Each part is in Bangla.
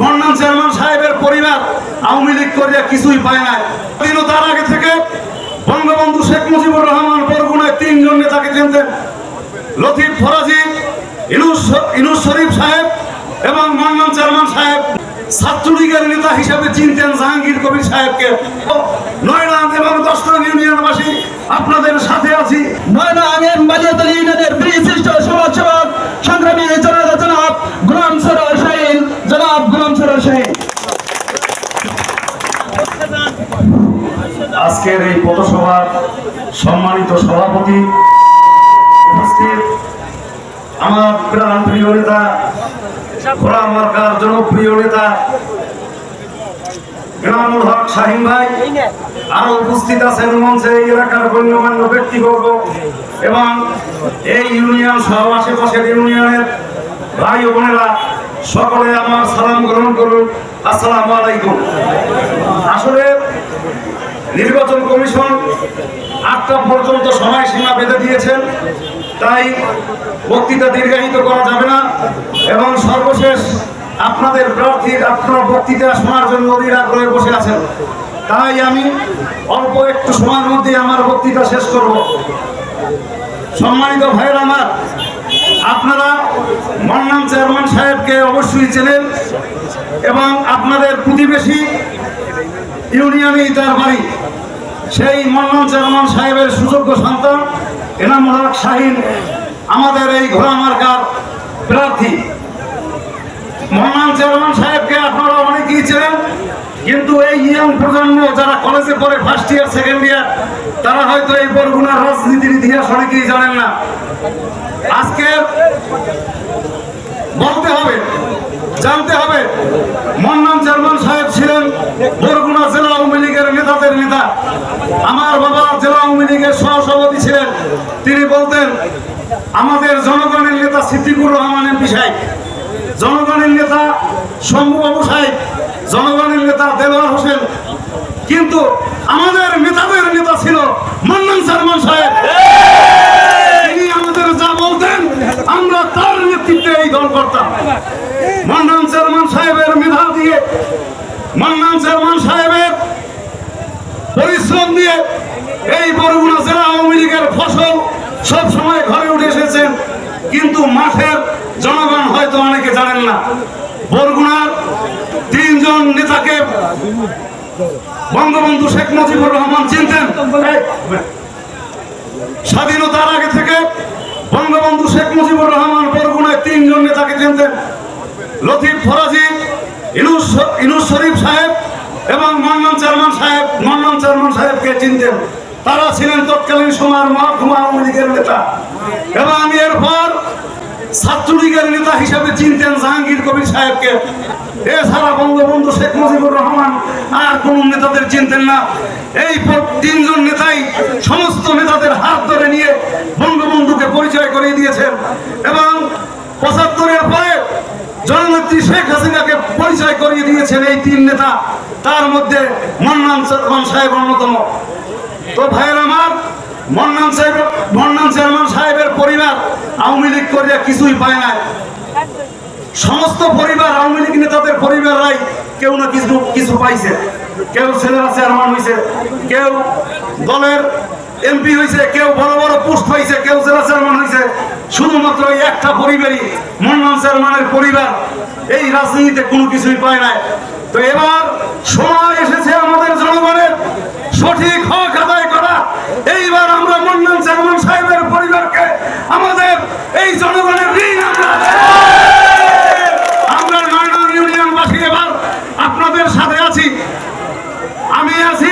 মন্নান চেয়ারম্যান সাহেবের পরিবার আওয়ামী লীগ করিয়া কিছুই পায় না। স্বাধীনতার আগে থেকে বঙ্গবন্ধু শেখ মুজিবুর রহমান বরগুনায় তিনজন নেতাকে চিনতেন, লতিফ ফরাজি, ইনুস শরীফ সাহেব এবং মন্নান চেয়ারম্যান সাহেব। ছাত্রলীগের নেতা হিসেবে চিনতেন জাহাঙ্গীর কবির সাহেবকে। নয়নান এবং 10 নং ইউনিয়নবাসী আপনাদের সাথে আছি। নয়নান বালিয়াতলী ইউনিয়নের বিশিষ্ট সমাজসেবক সংগ্রামী জনাব গোলাম সরোয়ার শাহীন, জনাব গোলাম সরোয়ার শাহীন। আজকের এই পথসভার সম্মানিত সভাপতি উপস্থিত, আমার প্রাণ প্রিয় নেতা, গোলাম মার্কার জনপ্রিয় নেতা এনামুল হক শাহীন ভাই, আরো উপস্থিত আছেন মঞ্চে এই এলাকার গণ্যমান্য ব্যক্তিবর্গ এবং এই ইউনিয়ন সহ আশেপাশের ইউনিয়নের ভাই ও বোনেরা, সকলে আমার সালাম গ্রহণ করুন। আসসালামু আলাইকুম। আসলে নির্বাচন কমিশন 8টা পর্যন্ত সময়সীমা বেঁধে দিয়েছেন, তাই বক্তৃতা দীর্ঘায়িত করা যাবে না এবং সর্বশেষ আপনাদের প্রার্থীর আপনার বক্তৃতা শোনার জন্য অধীর আগ্রহে বসে আছেন, তাই আমি অল্প একটু সময়ের মধ্যে আমার বক্তৃতা শেষ করব। সম্মানিত ভাইয়ের আমার, আপনারা মন্নান চেয়ারম্যান সাহেবকে অবশ্যই চেনেন এবং আপনাদের প্রতিবেশী ইউনিয়নেই তার বাড়ি। সেই মন্নান চেয়ারম্যান সাহেবের সুযোগ্য সন্তান এনামুল হক শাহীন আমাদের এই ঘোড়া মার্কার প্রার্থী। মন্নান চেয়ারম্যান সাহেবকে আপনারা অনেকেই চেনেন, কিন্তু এই ইয়ং প্রজন্ম যারা কলেজে পড়ে ফার্স্ট ইয়ার সেকেন্ড ইয়ার, তারা হয়তো এই বরগুনার রাজনীতির ইতিহাস অনেকেই জানেন না। আজকে বলতে হবে, জানতে হবে, মন্নান চেয়ারম্যান সাহেব ছিলেন বরগুনা জেলা আওয়ামী লীগের নেতাদের নেতা। আমার বাবা জেলা আওয়ামী লীগের সহসভাপতি ছিলেন। তিনি বলতেন, আমাদের জনগণের নেতা সিদ্দিকুর রহমান এমপি সাহেব, জনগণের নেতা শম্ভু বাবু সাহেব, জনগণের নেতা দেলোয়ার হোসেন, কিন্তু আমাদের নেতাদের নেতা ছিল মন্নান চেয়ারম্যান সাহেব। তিনি আমাদের যা বলতেন আমরা তার নেতৃত্বে এই দল করতাম। মন্নান চেয়ারম্যান সাহেবের মেধা দিয়ে, মন্নান চেয়ারম্যান সাহেবের পরিশ্রম দিয়ে এই বরগুনা জেলা আওয়ামী লীগের ফসল সব সময় ঘরে উঠে এসেছেন, কিন্তু মাঠের জনগণ হয়তো অনেকে জানেন না। বরগুনার 3 জন নেতাকে বঙ্গবন্ধু শেখ মুজিবুর রহমান চিনতেন। স্বাধীনতার আগে থেকে বঙ্গবন্ধু শেখ মুজিবুর রহমান বরগুনায় 3 জন নেতাকে চিনতেন, লতিফ ফরাজি, ইনুস শরীফ সাহেব এবং মন্নান চেয়ারম্যান সাহেবকে চিনতেন। তারা ছিলেন তৎকালীন সময়ের মহকুমা আওয়ামী লীগের নেতা এবং এরপর ছাত্রলীগের নেতা হিসেবে চিনতেন জাহাঙ্গীর কবির সাহেবকে। এছাড়া বঙ্গবন্ধু শেখ মুজিবুর রহমান আর কোন নেতাদের চিনতেন না। এই 3 জন নেতাই সমস্ত নেতাদের হাত ধরে নিয়ে বঙ্গবন্ধুকে পরিচয় করিয়ে দিয়েছেন এবং 75-এর পরে জননেত্রী শেখ হাসিনাকে পরিচয় করিয়ে দিয়েছেন এই 3 নেতা, তার মধ্যে মন্নান চেয়ারম্যান সাহেব অন্যতম। তো ভাইয়ের আমার, মন্নান চেয়ারম্যান সাহেবের পরিবার আওয়ামী লীগ করিয়া কিছুই পায় না। সমস্ত পরিবার আওয়ামী লীগ নেতাদের পরিবাররাই কেউ না কিছু পাইছে। কেউ ছেলেরা চেয়ারম্যান হয়েছে, কেউ দলের এমপি হয়েছে, কেউ বড় বড় পোস্ট হয়েছে, কেউ জেলা চেয়ারম্যান হয়েছে। শুধুমাত্র এই একটা পরিবারই, মন্নান চেয়ারম্যানের পরিবার, এই রাজনীতিতে কোনো কিছুই পায় না। তো এবার সময় এসেছে আমাদের জনগণের সঠিক হক আদায় করা। এইবার আমরা মন্নান চেয়ারম্যান সাহেবের পরিবারকে আমাদের এই জনগণের ঋণ আমরা নয়নান ইউনিয়নবাসী এবার আপনাদের সাথে আছি। আমি আছি,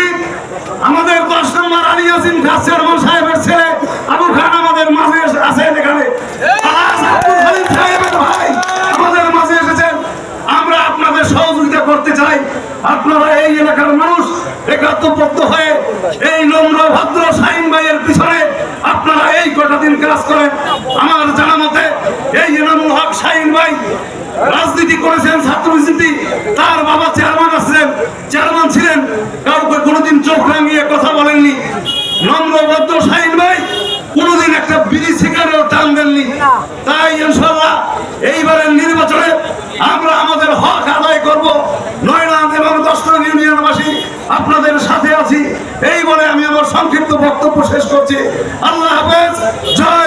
আমাদের 10 নম্বর আলী ইয়াসিন খান চেয়ারম্যান সাহেবের ছেলে আবু খান আমাদের মাঝে আছেন। এখানে ভাই আমাদের মাঝে এসেছেন। আমরা আপনাদের সহযোগিতা করতে চাই। আপনারা এই এলাকার মানুষ একাত্মবদ্ধ হয়ে এই নম্র ভদ্র শাহীন ভাইয়ের পিছনে আপনারা এই কটা দিন কাজ করেন। আমার জানা মতে এই এনামুল হক শাহীন ভাই রাজনীতি করেছেন, ছাত্র রাজনীতি। তার বাবা চেয়ারম্যান ছিলেন, কাউকে কোনোদিন চোখ রাঙিয়ে কথা বলেননি। নম্র ভদ্র শাহীন ভাই কোনোদিন একটা বিড়ি সিগারেটও টান দেননি। তাই ইনশাআল্লাহ এইবারের নির্বাচনে আমরা আমাদের হক আদায় করব। আপনাদের সাথে আছি। এই বলে আমি আমার সংক্ষিপ্ত বক্তব্য শেষ করছি। আল্লাহ হাফেজ। জয়